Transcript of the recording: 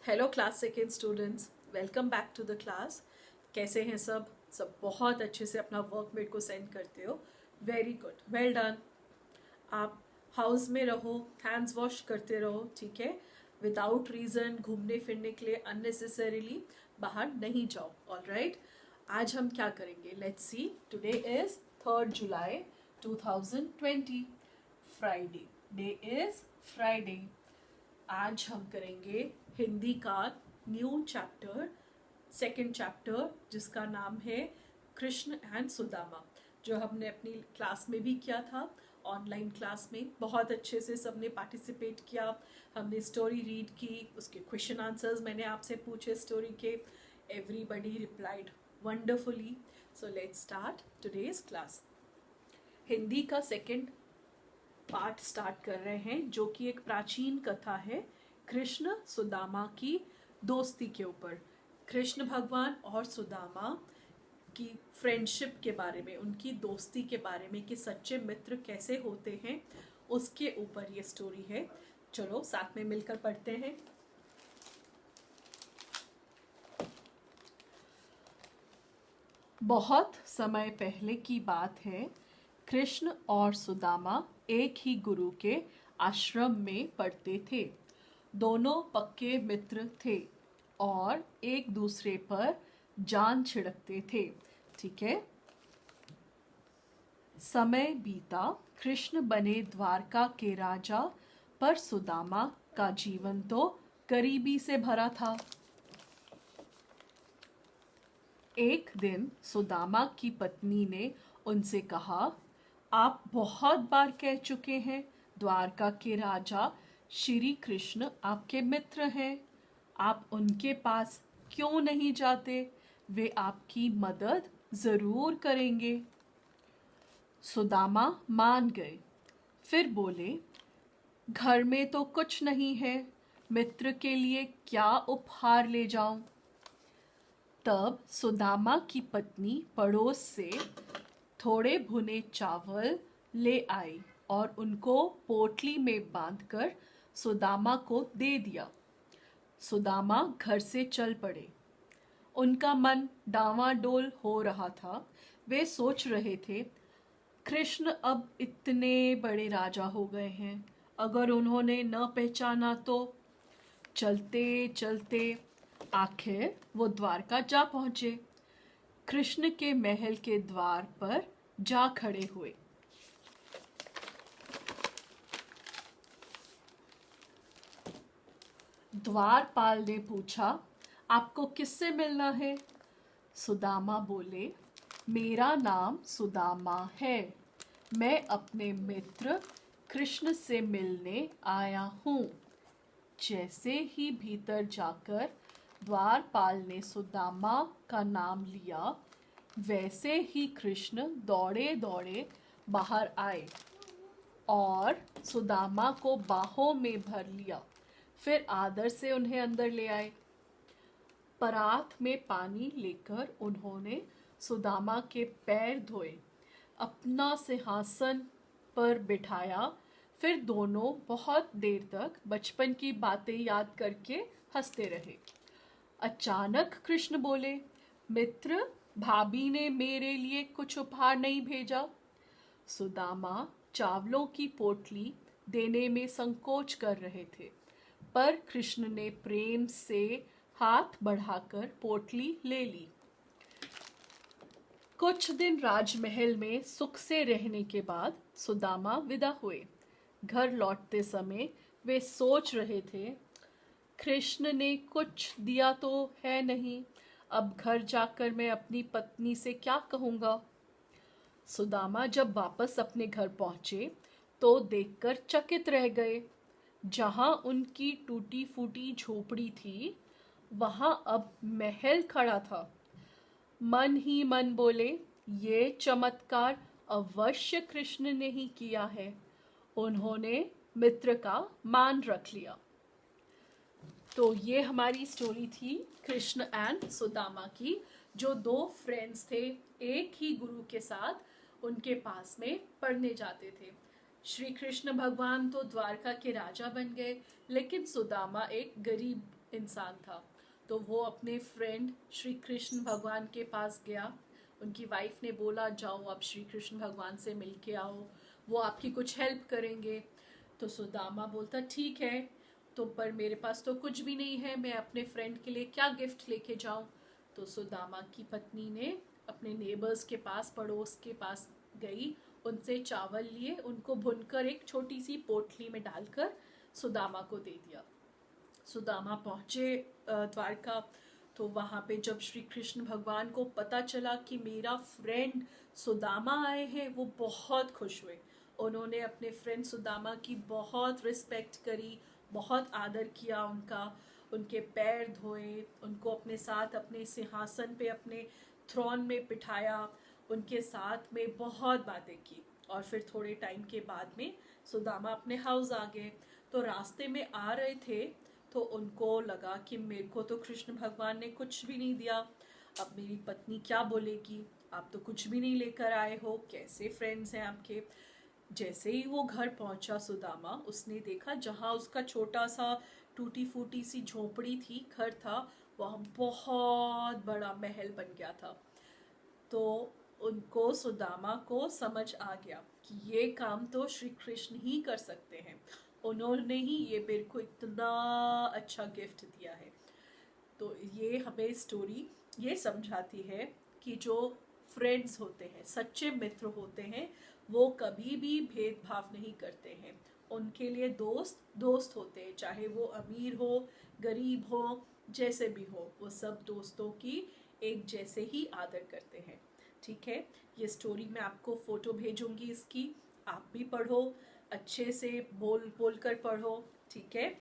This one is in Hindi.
Hello class second students, welcome back to the class. कैसे हैं सब सब बहुत अच्छे से अपना वर्क मेट को सेंड करते हो। Very good, well done. आप हाउस में रहो, हैंड्स वॉश करते रहो, ठीक है। विदाउट रीज़न घूमने फिरने के लिए अननेसेसरीली बाहर नहीं जाओ। ऑल राइट, आज हम क्या करेंगे, let's see. Today is 3 July 2020, Friday. Day is Friday. आज हम करेंगे हिंदी का न्यू चैप्टर, सेकंड चैप्टर, जिसका नाम है कृष्ण एंड सुदामा, जो हमने अपनी क्लास में भी किया था। ऑनलाइन क्लास में बहुत अच्छे से सबने पार्टिसिपेट किया। हमने स्टोरी रीड की, उसके क्वेश्चन आंसर्स मैंने आपसे पूछे स्टोरी के। Everybody replied wonderfully. So let's start today's class. Hindi का सेकंड पाठ स्टार्ट कर रहे हैं, जो कि एक प्राचीन कथा है कृष्ण सुदामा की दोस्ती के ऊपर। कृष्ण भगवान और सुदामा की फ्रेंडशिप के बारे में, उनकी दोस्ती के बारे में कि सच्चे मित्र कैसे होते हैं, उसके ऊपर ये स्टोरी है। चलो साथ में मिलकर पढ़ते हैं। बहुत समय पहले की बात है। कृष्ण और सुदामा एक ही गुरु के आश्रम में पढ़ते थे। दोनों पक्के मित्र थे और एक दूसरे पर जान छिड़कते थे, ठीक है। समय बीता, कृष्ण बने द्वारका के राजा, पर सुदामा का जीवन तो गरीबी से भरा था। एक दिन सुदामा की पत्नी ने उनसे कहा, आप बहुत बार कह चुके हैं, द्वारका के राजा श्री कृष्ण आपके मित्र हैं। आप उनके पास क्यों नहीं जाते? वे आपकी मदद जरूर करेंगे। सुदामा मान गए। फिर बोले, घर में तो कुछ नहीं है, मित्र के लिए क्या उपहार ले जाऊं? तब सुदामा की पत्नी पड़ोस से थोड़े भुने चावल ले आई और उनको पोटली में बांधकर सुदामा को दे दिया। सुदामा घर से चल पड़े। उनका मन डांवाडोल हो रहा था। वे सोच रहे थे, कृष्ण अब इतने बड़े राजा हो गए हैं, अगर उन्होंने न पहचाना तो। चलते चलते आखिर वो द्वारका जा पहुंचे। कृष्ण के महल के द्वार पर जा खड़े हुए। द्वारपाल ने पूछा, आपको किससे मिलना है? सुदामा बोले, मेरा नाम सुदामा है, मैं अपने मित्र कृष्ण से मिलने आया हूँ। जैसे ही भीतर जाकर द्वारपाल ने सुदामा का नाम लिया, वैसे ही कृष्ण दौड़े दौड़े बाहर आए और सुदामा को बाहों में भर लिया। फिर आदर से उन्हें अंदर ले आए। परात में पानी लेकर उन्होंने सुदामा के पैर धोए, अपना सिंहासन पर बिठाया। फिर दोनों बहुत देर तक बचपन की बातें याद करके हंसते रहे। अचानक कृष्ण बोले, मित्र, भाभी ने मेरे लिए कुछ उपहार नहीं भेजा। सुदामा चावलों की पोटली देने में संकोच कर रहे थे, पर कृष्ण ने प्रेम से हाथ बढ़ाकर पोटली ले ली। कुछ दिन राजमहल में सुख से रहने के बाद सुदामा विदा हुए। घर लौटते समय वे सोच रहे थे, कृष्ण ने कुछ दिया तो है नहीं, अब घर जाकर मैं अपनी पत्नी से क्या कहूँगा। सुदामा जब वापस अपने घर पहुंचे तो देखकर चकित रह गए। जहां उनकी टूटी फूटी झोपड़ी थी, वहां अब महल खड़ा था। मन ही मन बोले, ये चमत्कार अवश्य कृष्ण ने ही किया है। उन्होंने मित्र का मान रख लिया। तो ये हमारी स्टोरी थी कृष्ण एंड सुदामा की, जो दो फ्रेंड्स थे, एक ही गुरु के साथ उनके पास में पढ़ने जाते थे। श्री कृष्ण भगवान तो द्वारका के राजा बन गए, लेकिन सुदामा एक गरीब इंसान था। तो वो अपने फ्रेंड श्री कृष्ण भगवान के पास गया। उनकी वाइफ ने बोला जाओ आप श्री कृष्ण भगवान से मिल के आओ, वो आपकी कुछ हेल्प करेंगे। तो सुदामा बोलता ठीक है, तो पर मेरे पास तो कुछ भी नहीं है, मैं अपने फ्रेंड के लिए क्या गिफ्ट लेके जाऊं। तो सुदामा की पत्नी ने अपने नेबर्स के पास, पड़ोस के पास गई, उनसे चावल लिए, उनको भुनकर एक छोटी सी पोटली में डालकर सुदामा को दे दिया। सुदामा पहुंचे द्वारका। तो वहां पे जब श्री कृष्ण भगवान को पता चला कि मेरा फ्रेंड सुदामा आए हैं, वो बहुत खुश हुए। उन्होंने अपने फ्रेंड सुदामा की बहुत रिस्पेक्ट करी, बहुत आदर किया उनका, उनके पैर धोए, उनको अपने साथ अपने सिंहासन पे, अपने थ्रोन में बिठाया, उनके साथ में बहुत बातें की। और फिर थोड़े टाइम के बाद में सुदामा अपने हाउस आ गए। तो रास्ते में आ रहे थे तो उनको लगा कि मेरे को तो कृष्ण भगवान ने कुछ भी नहीं दिया, अब मेरी पत्नी क्या बोलेगी, आप तो कुछ भी नहीं लेकर आए हो, कैसे फ्रेंड्स हैं आपके। जैसे ही वो घर पहुंचा सुदामा, उसने देखा जहाँ उसका छोटा सा टूटी फूटी सी झोपड़ी थी, घर था, वह बहुत बड़ा महल बन गया था। तो उनको, सुदामा को समझ आ गया कि ये काम तो श्री कृष्ण ही कर सकते हैं, उन्होंने ही ये मेरे को इतना अच्छा गिफ्ट दिया है। तो ये हमें स्टोरी ये समझाती है कि जो फ्रेंड्स होते हैं, सच्चे मित्र होते हैं, वो कभी भी भेदभाव नहीं करते हैं। उनके लिए दोस्त दोस्त होते हैं, चाहे वो अमीर हो, गरीब हो, जैसे भी हो, वो सब दोस्तों की एक जैसे ही आदर करते हैं। ठीक है, ये स्टोरी मैं आपको फोटो भेजूंगी इसकी, आप भी पढ़ो, अच्छे से बोल बोल कर पढ़ो। ठीक है,